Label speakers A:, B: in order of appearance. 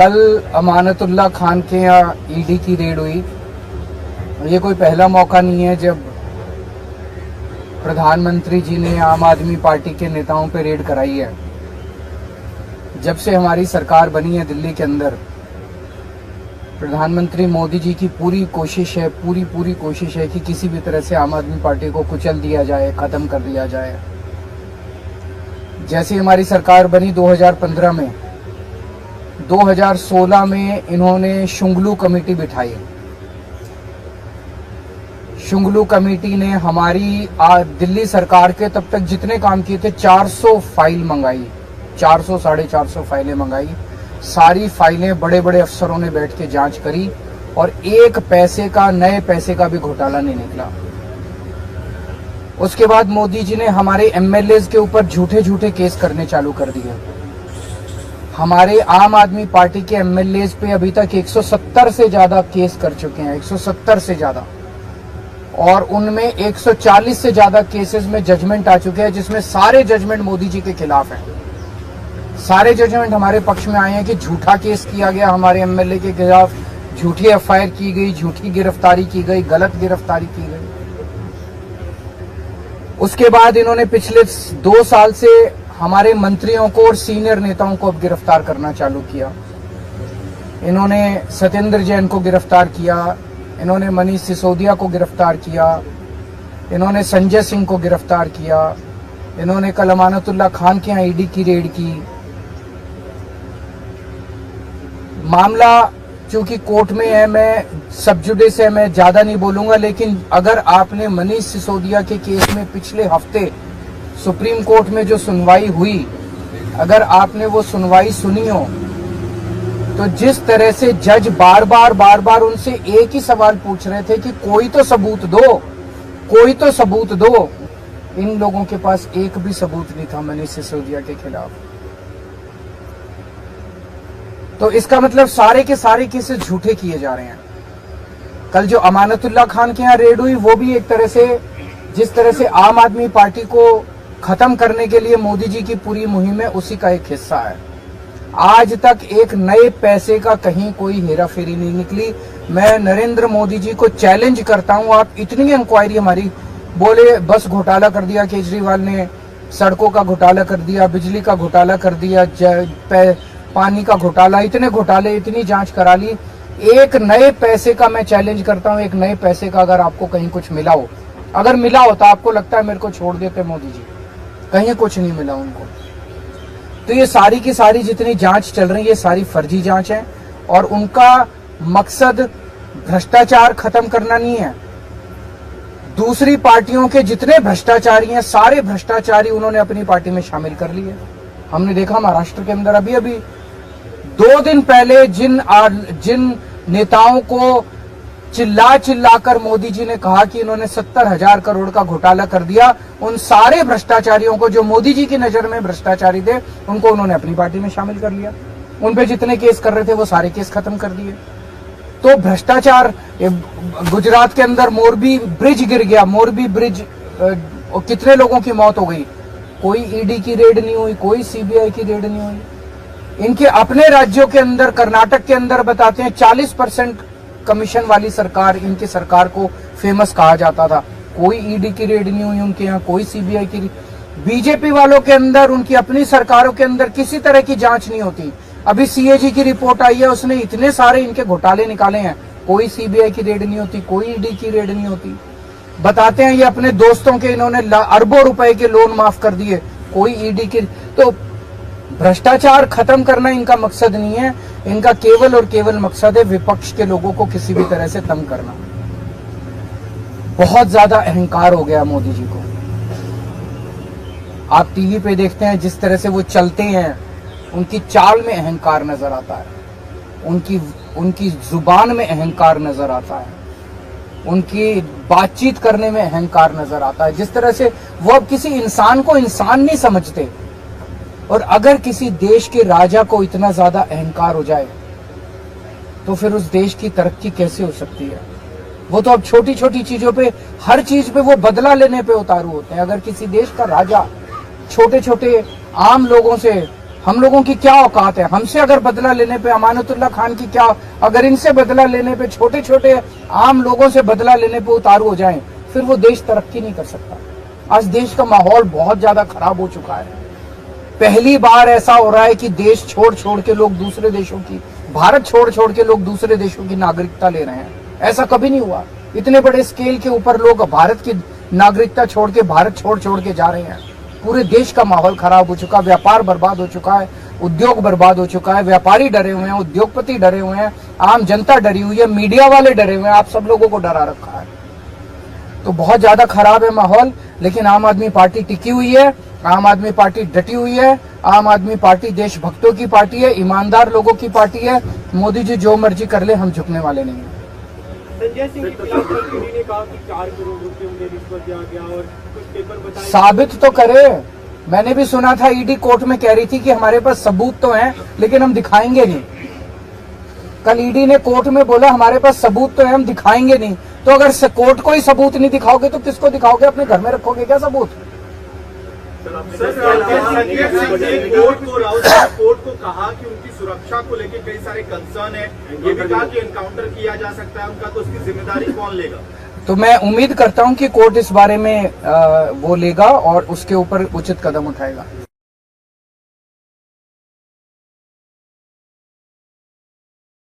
A: कल अमानतुल्लाह खान के यहाँ ईडी की रेड हुई। ये कोई पहला मौका नहीं है जब प्रधानमंत्री जी ने आम आदमी पार्टी के नेताओं पे रेड कराई है। जब से हमारी सरकार बनी है दिल्ली के अंदर, प्रधानमंत्री मोदी जी की पूरी कोशिश है, पूरी कोशिश है कि किसी भी तरह से आम आदमी पार्टी को कुचल दिया जाए, खत्म कर दिया जाए। जैसे हमारी सरकार बनी 2015 में, 2016 में इन्होंने शुंगलू कमेटी बिठाई। शुंगलू कमेटी ने हमारी दिल्ली सरकार के तब तक जितने काम किए थे 400 फाइल मंगाई, 400 साढ़े 400 फाइलें मंगाई। सारी फाइलें बड़े बड़े अफसरों ने बैठ के जांच करी और एक पैसे का, नए पैसे का भी घोटाला नहीं निकला। उसके बाद मोदी जी ने हमारे एमएलएज के ऊपर झूठे झूठे केस करने चालू कर दिए। हमारे आम आदमी पार्टी के एमएलएज पे अभी तक 170 से ज्यादा केस कर चुके हैं, 170 से ज्यादा, और उनमें 140 से ज्यादा केसेस में जजमेंट आ चुके हैं, जिसमें सारे जजमेंट मोदी जी के खिलाफ हैं। सारे जजमेंट हमारे पक्ष में आए हैं कि झूठा केस किया गया हमारे एमएलए के खिलाफ, झूठी एफआईआर की गई, झूठी गिरफ्तारी की गई, गलत गिरफ्तारी की गई। उसके बाद इन्होंने पिछले 2 साल से हमारे मंत्रियों को और सीनियर नेताओं को अब गिरफ्तार करना चालू किया। इन्होंने सत्येंद्र जैन को गिरफ्तार किया, इन्होंने मनीष सिसोदिया को गिरफ्तार किया, इन्होंने संजय सिंह को गिरफ्तार किया, इन्होंने कल अमानतुल्लाह खान के यहाँ ईडी की रेड की। मामला चूंकि कोर्ट में है, मैं सब जुडिस है, मैं ज्यादा नहीं बोलूंगा, लेकिन अगर आपने मनीष सिसोदिया के केस में पिछले हफ्ते सुप्रीम कोर्ट में जो सुनवाई हुई, अगर आपने वो सुनवाई सुनी हो, तो जिस तरह से जज बार बार उनसे एक ही सवाल पूछ रहे थे कि कोई तो सबूत दो, कोई तो सबूत दो। इन लोगों के पास एक भी सबूत नहीं था मनीष सिसोदिया के खिलाफ। तो इसका मतलब सारे के सारे केसेस झूठे किए जा रहे हैं। कल जो अमानतुल्लाह खान के यहाँ रेड हुई, वो भी एक तरह से, जिस तरह से आम आदमी पार्टी को खत्म करने के लिए मोदी जी की पूरी मुहिम है, उसी का एक हिस्सा है। आज तक एक नए पैसे का कहीं कोई हेराफेरी नहीं निकली। मैं नरेंद्र मोदी जी को चैलेंज करता हूं, आप इतनी इंक्वायरी हमारी, बोले बस घोटाला कर दिया केजरीवाल ने, सड़कों का घोटाला कर दिया, बिजली का घोटाला कर दिया, पानी का घोटाला, इतने घोटाले, इतनी जांच करा ली। एक नए पैसे का मैं चैलेंज करता हूं, एक नए पैसे का अगर आपको कहीं कुछ मिला हो, अगर मिला हो तो आपको लगता है मेरे को छोड़ देते मोदी जी, कहीं कुछ नहीं मिला उनको। तो ये सारी की सारी जितनी जांच चल रही है, ये सारी फर्जी जांच है और उनका मकसद भ्रष्टाचार खत्म करना नहीं है। दूसरी पार्टियों के जितने भ्रष्टाचारी हैं, सारे भ्रष्टाचारी उन्होंने अपनी पार्टी में शामिल कर लिए। हमने देखा महाराष्ट्र के अंदर अभी 2 दिन पहले जिन नेताओं को चिल्लाकर मोदी जी ने कहा कि इन्होंने 70,000 करोड़ का घोटाला कर दिया, उन सारे भ्रष्टाचारियों को, जो मोदी जी की नजर में भ्रष्टाचारी थे, उनको उन्होंने अपनी पार्टी में शामिल कर लिया। उन पे जितने केस कर रहे थे वो सारे केस खत्म कर दिए। तो भ्रष्टाचार, गुजरात के अंदर मोरबी ब्रिज गिर गया, मोरबी ब्रिज, कितने लोगों की मौत हो गई, कोई ईडी की रेड नहीं हुई, कोई सीबीआई की रेड नहीं हुई। इनके अपने राज्यों के अंदर, कर्नाटक के अंदर बताते हैं 40% कमीशन वाली सरकार, इनकी सरकार को फेमस कहा जाता था, कोई ईडी की रेड नहीं हुई उनके यहाँ, कोई सीबीआई की। बीजेपी वालों के अंदर, उनकी अपनी सरकारों के अंदर किसी तरह की जांच नहीं होती। अभी सीएजी की रिपोर्ट आई है, उसने इतने सारे इनके घोटाले निकाले हैं, कोई सीबीआई की रेड नहीं होती, कोई ईडी की रेड नहीं होती। बताते हैं ये अपने दोस्तों के इन्होंने अरबों रुपए के लोन माफ कर दिए, कोई ईडी की। तो भ्रष्टाचार खत्म करना इनका मकसद नहीं है, इनका केवल और केवल मकसद है विपक्ष के लोगों को किसी भी तरह से तंग करना। बहुत ज्यादा अहंकार हो गया मोदी जी को। आप टीवी पे देखते हैं जिस तरह से वो चलते हैं, उनकी चाल में अहंकार नजर आता है, उनकी जुबान में अहंकार नजर आता है, उनकी बातचीत करने में अहंकार नजर आता है। जिस तरह से वो अब किसी इंसान को इंसान नहीं समझते। और अगर किसी देश के राजा को इतना ज्यादा अहंकार हो जाए तो फिर उस देश की तरक्की कैसे हो सकती है। वो तो अब छोटी छोटी चीजों पे, हर चीज पे वो बदला लेने पे उतारू होते हैं। अगर किसी देश का राजा छोटे छोटे आम लोगों से हम लोगों की क्या औकात है? हमसे अगर बदला लेने पे अमानतुल्लाह खान की क्या, अगर इनसे बदला लेने पे, छोटे छोटे आम लोगों से बदला लेने पे उतारू हो जाएं, फिर वो देश तरक्की नहीं कर सकता। आज देश का माहौल बहुत ज्यादा खराब हो चुका है। पहली बार ऐसा हो रहा है कि देश छोड़ छोड़ के लोग दूसरे देशों की, भारत छोड़ छोड़ के लोग दूसरे देशों की नागरिकता ले रहे हैं। ऐसा कभी नहीं हुआ। इतने बड़े स्केल के ऊपर लोग भारत की नागरिकता छोड़ के, भारत छोड़ छोड़ के जा रहे हैं। पूरे देश का माहौल खराब हो चुका, व्यापार बर्बाद हो चुका है, उद्योग बर्बाद हो चुका है, व्यापारी डरे हुए हैं, उद्योगपति डरे हुए हैं, आम जनता डरी हुई है, मीडिया वाले डरे हुए हैं, आप सब लोगों को डरा रखा है। तो बहुत ज्यादा खराब है माहौल, लेकिन आम आदमी पार्टी टिकी हुई है, आम आदमी पार्टी डटी हुई है। आम आदमी पार्टी देशभक्तों की पार्टी है, ईमानदार लोगों की पार्टी है। मोदी जी जो मर्जी कर ले, हम झुकने वाले नहीं हैं।
B: संजय सिंह के खिलाफ ईडी ने कहा कि 4 करोड़ रुपए उन्हें रिश्वत दिया गया और कुछ पेपर बताए।
A: साबित तो करे। मैंने भी सुना था ईडी कोर्ट में कह रही थी कि हमारे पास सबूत तो हैं, लेकिन हम दिखाएंगे नहीं। कल ईडी ने कोर्ट में बोला हमारे पास सबूत तो है, हम दिखाएंगे नहीं। तो अगर कोर्ट को ही सबूत नहीं दिखाओगे तो किसको दिखाओगे? अपने घर में रखोगे क्या सबूत?
B: कोर्ट को कहा कि उनकी सुरक्षा को लेकर कई सारे कंसर्न है, ये भी कहा कि एनकाउंटर किया जा सकता है उनका, तो उसकी जिम्मेदारी कौन लेगा?
A: तो मैं उम्मीद करता हूं कि कोर्ट इस बारे में वो लेगा और उसके ऊपर उचित कदम उठाएगा।